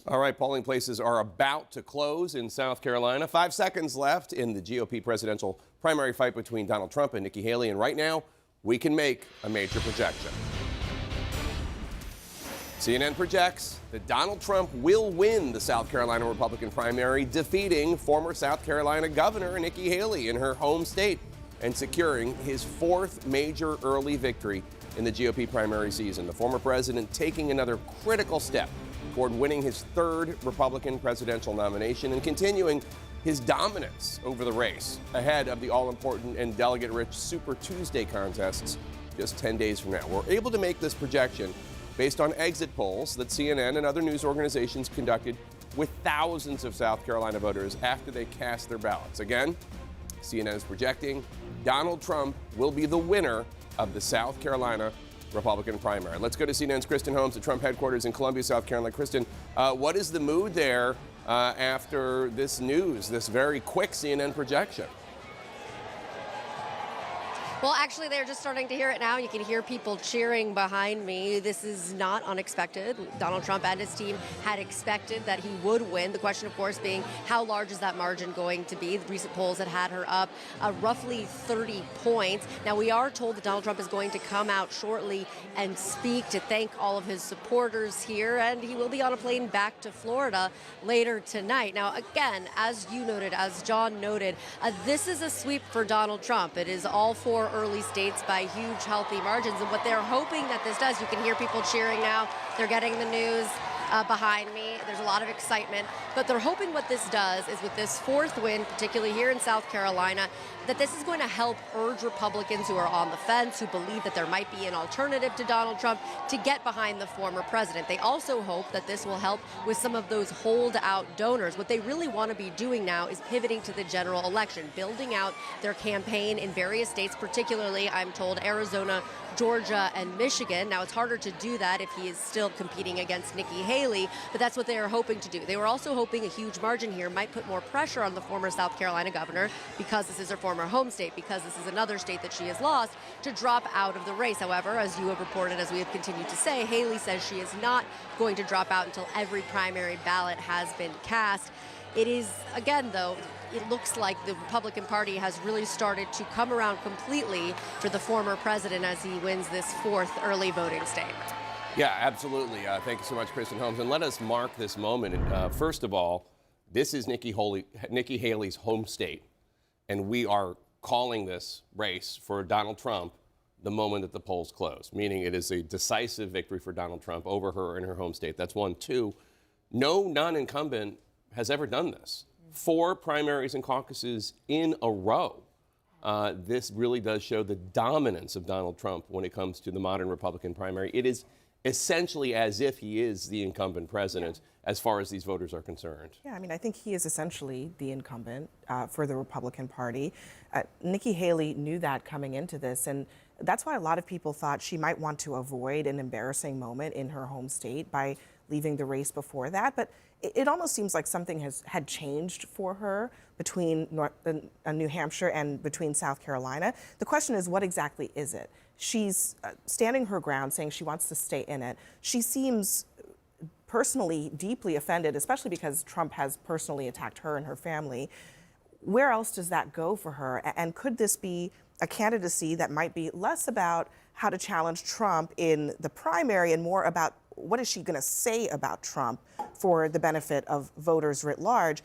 All right, polling places are about to close in South Carolina. 5 seconds left in the GOP presidential primary fight between Donald Trump and Nikki Haley. And right now, we can make a major projection. CNN projects that Donald Trump will win the South Carolina Republican primary, defeating former South Carolina Governor Nikki Haley in her home state and securing his 4th major early victory in the GOP primary season. The former president taking another critical step toward winning his 3rd Republican presidential nomination and continuing his dominance over the race ahead of the all-important and delegate-rich Super Tuesday contests just 10 days from now. We're able to make this projection based on exit polls that CNN and other news organizations conducted with thousands of South Carolina voters after they cast their ballots. Again, CNN is projecting Donald Trump will be the winner of the South Carolina Republican primary. Let's go to CNN's Kristen Holmes at Trump headquarters in Columbia, South Carolina. Kristen, what is the mood there after this news, this very quick CNN projection? Well, actually, they're just starting to hear it now. You can hear people cheering behind me. This is not unexpected. Donald Trump and his team had expected that he would win. The question, of course, being how large is that margin going to be? The recent polls had her up roughly 30 points. Now, we are told that Donald Trump is going to come out shortly and speak to thank all of his supporters here, and he will be on a plane back to Florida later tonight. Now, again, as you noted, as John noted, this is a sweep for Donald Trump. It is all 4 early states by huge, healthy margins. And what they're hoping that this does, you can hear people cheering now. They're getting the news behind me. There's a lot of excitement. But they're hoping what this does is with this 4th win, particularly here in South Carolina, that this is going to help urge Republicans who are on the fence, who believe that there might be an alternative to Donald Trump, to get behind the former president. They also hope that this will help with some of those holdout donors. What they really want to be doing now is pivoting to the general election, building out their campaign in various states, particularly, I'm told, Arizona, Georgia, and Michigan. Now, it's harder to do that if he is still competing against Nikki Haley, but that's what they are hoping to do. They were also hoping a huge margin here might put more pressure on the former South Carolina governor, because this is her former home state, because this is another state that she has lost, to drop out of the race. However, as you have reported, as we have continued to say, Haley says she is not going to drop out until every primary ballot has been cast. It is, again, though, it looks like the Republican Party has really started to come around completely for the former president as he wins this 4th early voting state. Yeah, absolutely. Thank you so much, Kristen Holmes. And let us mark this moment. First of all, this is Nikki Haley's home state, and we are calling this race for Donald Trump the moment that the polls close, meaning it is a decisive victory for Donald Trump over her in her home state. That's 1. 2, no non-incumbent has ever done this. 4 primaries and caucuses in a row. This really does show the dominance of Donald Trump when it comes to the modern Republican primary. It is essentially as if he is the incumbent president as far as these voters are concerned. Yeah, I mean, I think he is essentially the incumbent for the Republican Party. Nikki Haley knew that coming into this, and that's why a lot of people thought she might want to avoid an embarrassing moment in her home state by leaving the race before that. But it almost seems like something had changed for her between New Hampshire and between South Carolina. The question is, what exactly is it? She's standing her ground, saying she wants to stay in it. She seems personally deeply offended, especially because Trump has personally attacked her and her family. Where else does that go for her? And could this be a candidacy that might be less about how to challenge Trump in the primary and more about what is she going to say about Trump for the benefit of voters writ large?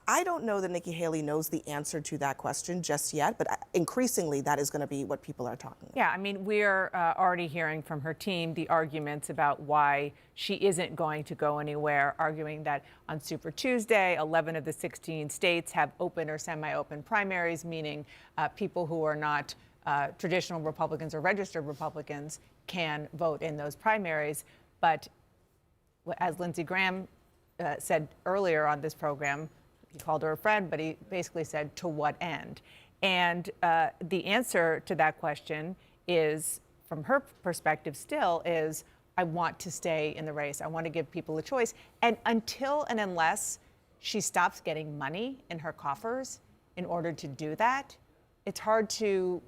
I don't know that Nikki Haley knows the answer to that question just yet, but increasingly that is going to be what people are talking about. Yeah, I mean, we're already hearing from her team the arguments about why she isn't going to go anywhere, arguing that on Super Tuesday, 11 of the 16 states have open or semi-open primaries, meaning people who are not traditional Republicans or registered Republicans can vote in those primaries. But as Lindsey Graham said earlier on this program, he called her a friend, but he basically said, to what end? And the answer to that question is, from her perspective still, is I want to stay in the race. I want to give people a choice. And until and unless she stops getting money in her coffers in order to do that, it's hard to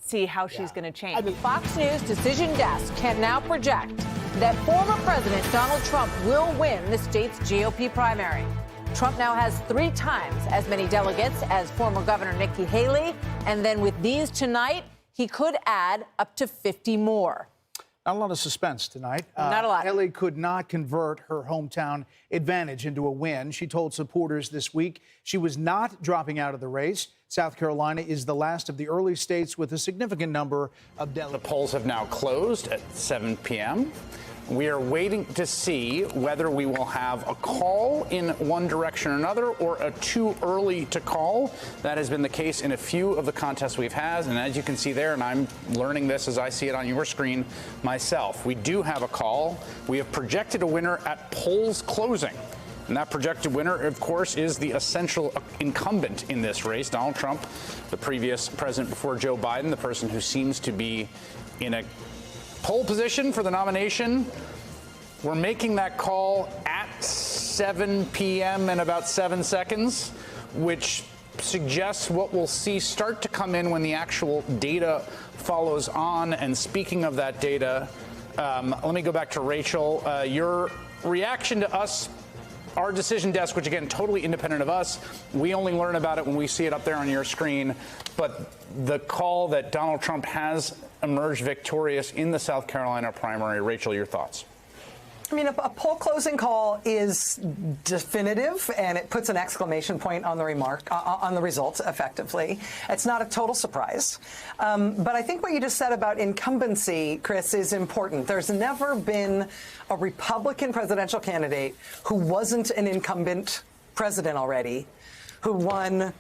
see how she's going to change. I mean, Fox News Decision Desk can now project that former President Donald Trump will win the state's GOP primary. Trump now has 3 times as many delegates as former Governor Nikki Haley. And then with these tonight, he could add up to 50 more. Not a lot of suspense tonight. Not a lot. Haley could not convert her hometown advantage into a win. She told supporters this week she was not dropping out of the race. South Carolina is the last of the early states with a significant number of delegates. The polls have now closed at 7 p.m. We are waiting to see whether we will have a call in one direction or another or a too early to call. That has been the case in a few of the contests we've had. And as you can see there, and I'm learning this as I see it on your screen myself, we do have a call. We have projected a winner at polls closing. And that projected winner, of course, is the essential incumbent in this race, Donald Trump, the previous president before Joe Biden, the person who seems to be in a pole position for the nomination. We're making that call at 7 p.m. in about 7 seconds, which suggests what we'll see start to come in when the actual data follows on. And speaking of that data, let me go back to Rachel. Your reaction to us, our decision desk, which again, totally independent of us. We only learn about it when we see it up there on your screen. But the call that Donald Trump has emerged victorious in the South Carolina primary. Rachel, your thoughts? I mean, a poll closing call is definitive, and it puts an exclamation point on the on the results effectively. It's not a total surprise. But I think what you just said about incumbency, Chris, is important. There's never been a Republican presidential candidate who wasn't an incumbent president already, who won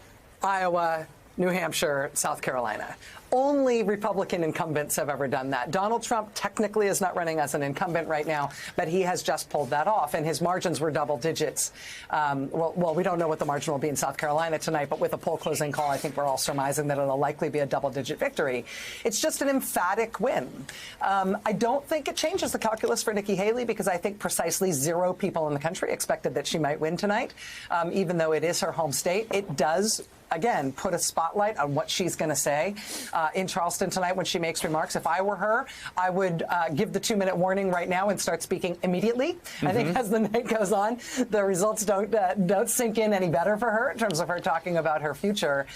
Iowa, New Hampshire, South Carolina. Only Republican incumbents have ever done that. Donald Trump technically is not running as an incumbent right now, but he has just pulled that off, and his margins were double digits. Well, we don't know what the margin will be in South Carolina tonight, but with a poll closing call, I think we're all surmising that it'll likely be a double-digit victory. It's just an emphatic win. I don't think it changes the calculus for Nikki Haley, because I think precisely 0 people in the country expected that she might win tonight, even though it is her home state. It does, again, put a spotlight on what she's going to say in Charleston tonight when she makes remarks. If I were her, I would give the 2-minute warning right now and start speaking immediately. I think as the night goes on, the results don't sink in any better for her in terms of her talking about her future.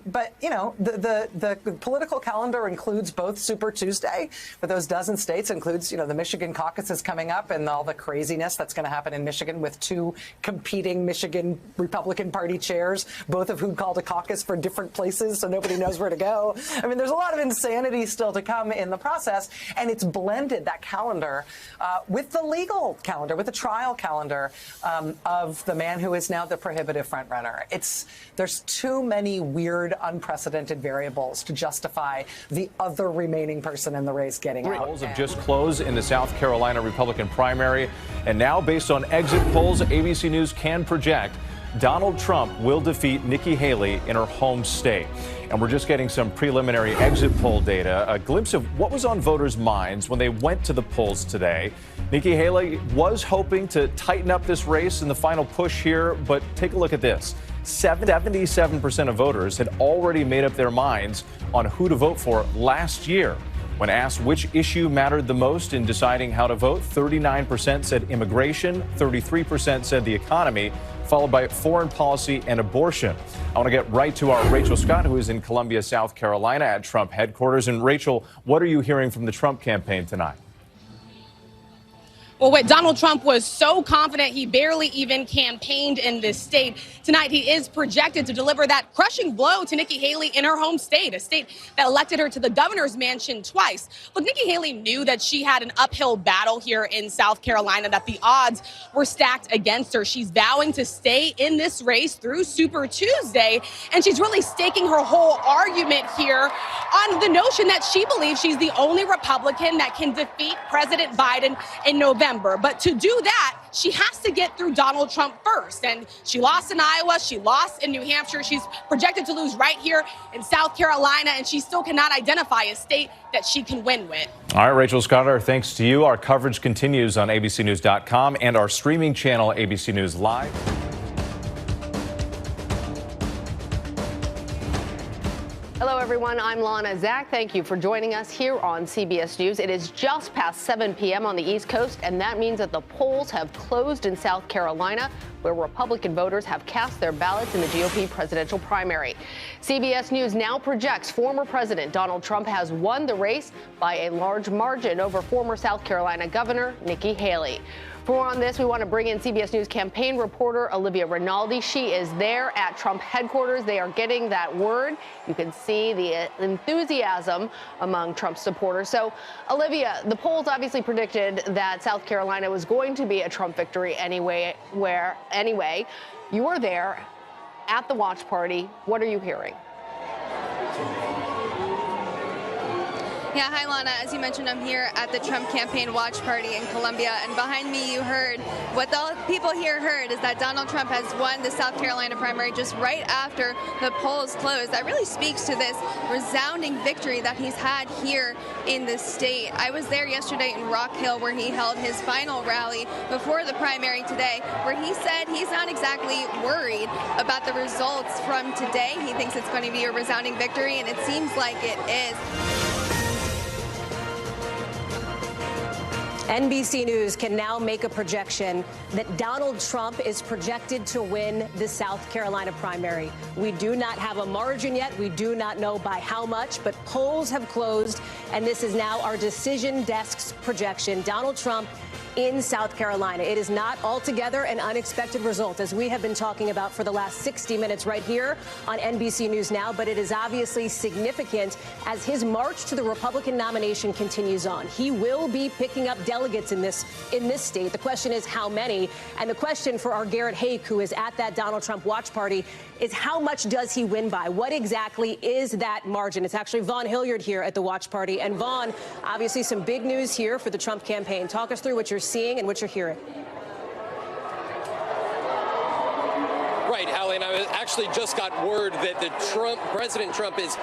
But, you know, the political calendar includes both Super Tuesday for those dozen states, includes, you know, the Michigan caucuses coming up and all the craziness that's going to happen in Michigan with 2 competing Michigan Republican Party chairs, both of whom called a caucus for different places, so nobody knows where to go. I mean, there's a lot of insanity still to come in the process, and it's blended that calendar with the legal calendar, with the trial calendar of the man who is now the prohibitive frontrunner. There's too many weird, unprecedented variables to justify the other remaining person in the race getting out. Polls have just closed in the South Carolina Republican primary, and now, based on exit polls, ABC News can project Donald Trump will defeat Nikki Haley in her home state. And we're just getting some preliminary exit poll data, a glimpse of what was on voters' minds when they went to the polls today. Nikki Haley was hoping to tighten up this race in the final push here, but take a look at this. 77% of voters had already made up their minds on who to vote for last year. When asked which issue mattered the most in deciding how to vote, 39% said immigration, 33% said the economy, followed by foreign policy and abortion. I want to get right to our Rachel Scott, who is in Columbia, South Carolina at Trump headquarters. And Rachel, what are you hearing from the Trump campaign tonight? Well, Donald Trump was so confident he barely even campaigned in this state. Tonight, he is projected to deliver that crushing blow to Nikki Haley in her home state, a state that elected her to the governor's mansion twice. Look, Nikki Haley knew that she had an uphill battle here in South Carolina, that the odds were stacked against her. She's vowing to stay in this race through Super Tuesday, and she's really staking her whole argument here on the notion that she believes she's the only Republican that can defeat President Biden in November. But to do that, she has to get through Donald Trump first. And she lost in Iowa. She lost in New Hampshire. She's projected to lose right here in South Carolina. And she still cannot identify a state that she can win with. All right, Rachel Scott, our thanks to you. Our coverage continues on abcnews.com and our streaming channel, ABC News Live. Hello, everyone. everyone. I'm Lana. Zach, thank you for joining us here on CBS News. It is just past 7 p.m. on the East Coast, and that means that the polls have closed in South Carolina, where Republican voters have cast their ballots in the GOP presidential primary. CBS News now projects former President Donald Trump has won the race by a large margin over former South Carolina Governor Nikki Haley. For more on this, we want to bring in CBS News campaign reporter Olivia Rinaldi. She is there at Trump headquarters. They are getting that word. You can see the enthusiasm among Trump supporters. So, Olivia, the polls obviously predicted that South Carolina was going to be a Trump victory anyway. You were there at the watch party. What are you hearing? Yeah, hi, Lana. As you mentioned, I'm here at the Trump campaign watch party in Columbia, and behind me you heard what the people here heard is that Donald Trump has won the South Carolina primary just right after the polls closed. That really speaks to this resounding victory that he's had here in the state. I was there yesterday in Rock Hill where he held his final rally before the primary today, where he said he's not exactly worried about the results from today. He thinks it's going to be a resounding victory, and it seems like it is. NBC News can now make a projection that Donald Trump is projected to win the South Carolina primary. We do not have a margin yet. We do not know by how much, but polls have closed, and this is now our decision desk's projection. Donald Trump in South Carolina. It is not altogether an unexpected result, as we have been talking about for the last 60 minutes right here on NBC News Now, but it is obviously significant as his march to the Republican nomination continues on. He will be picking up delegates in this state. The question is how many, and the question for our Garrett Haake, who is at that Donald Trump watch party, is how much does he win by? What exactly is that margin? It's actually Vaughn Hilliard here at the watch party. And Vaughn, obviously some big news here for the Trump campaign. Talk us through what you're seeing and what you're hearing. Right, Hallie, and I actually just got word that President Trump is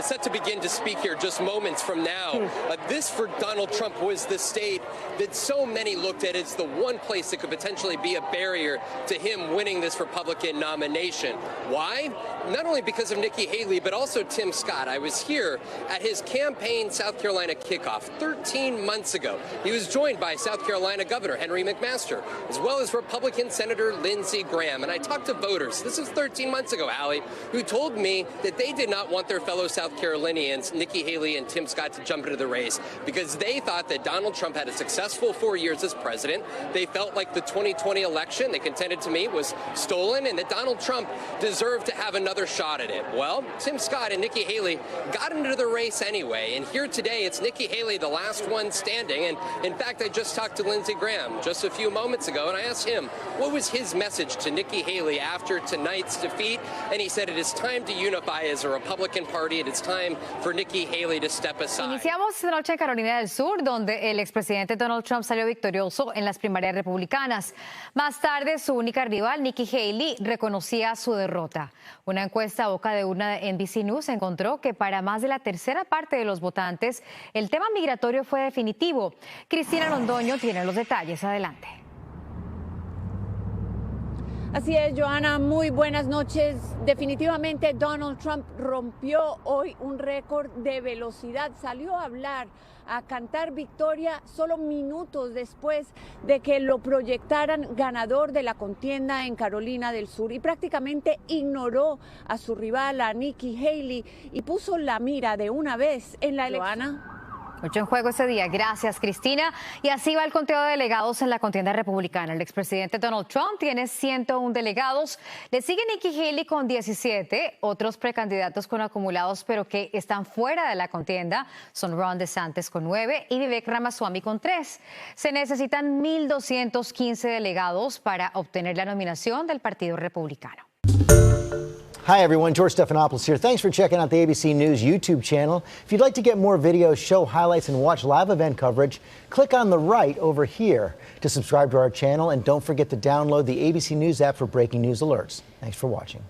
set to begin to speak here just moments from now. This, for Donald Trump, was the state that so many looked at as the one place that could potentially be a barrier to him winning this Republican nomination. Why? Not only because of Nikki Haley, but also Tim Scott. I was here at his campaign South Carolina kickoff 13 months ago. He was joined by South Carolina Governor Henry McMaster, as well as Republican Senator Lindsey Graham. And I talked to voters, this was 13 months ago, Hallie, who told me that they did not want their fellow South Carolinians, Nikki Haley and Tim Scott, to jump into the race because they thought that Donald Trump had a successful 4 years as president. They felt like the 2020 election, they contended to me, was stolen, and that Donald Trump deserved to have another shot at it. Well, Tim Scott and Nikki Haley got into the race anyway, and here today it's Nikki Haley, the last one standing. And in fact, I just talked to Lindsey Graham just a few moments ago, and I asked him what was his message to Nikki Haley after tonight's defeat, and he said it is time to unify as a Republican Party. It is time for Nikki Haley to step aside. Iniciamos esta noche en Carolina del Sur, donde el expresidente Donald Trump salió victorioso en las primarias republicanas. Más tarde, su única rival, Nikki Haley, reconocía su derrota. Una encuesta a boca de urna de NBC News encontró que para más de la tercera parte de los votantes, el tema migratorio fue definitivo. Cristina Londoño tiene los detalles. Adelante. Así es, Joana, muy buenas noches. Definitivamente Donald Trump rompió hoy un récord de velocidad. Salió a hablar, a cantar victoria solo minutos después de que lo proyectaran ganador de la contienda en Carolina del Sur, y prácticamente ignoró a su rival, a Nikki Haley, y puso la mira de una vez en la elección. Mucho en juego ese día. Gracias, Cristina. Y así va el conteo de delegados en la contienda republicana. El expresidente Donald Trump tiene 101 delegados. Le sigue Nikki Haley con 17. Otros precandidatos con acumulados, pero que están fuera de la contienda, son Ron DeSantis con 9 y Vivek Ramaswamy con 3. Se necesitan 1,215 delegados para obtener la nominación del Partido Republicano. Hi, everyone. George Stephanopoulos here. Thanks for checking out the ABC News YouTube channel. If you'd like to get more videos, show highlights, and watch live event coverage, click on the right over here to subscribe to our channel. And don't forget to download the ABC News app for breaking news alerts. Thanks for watching.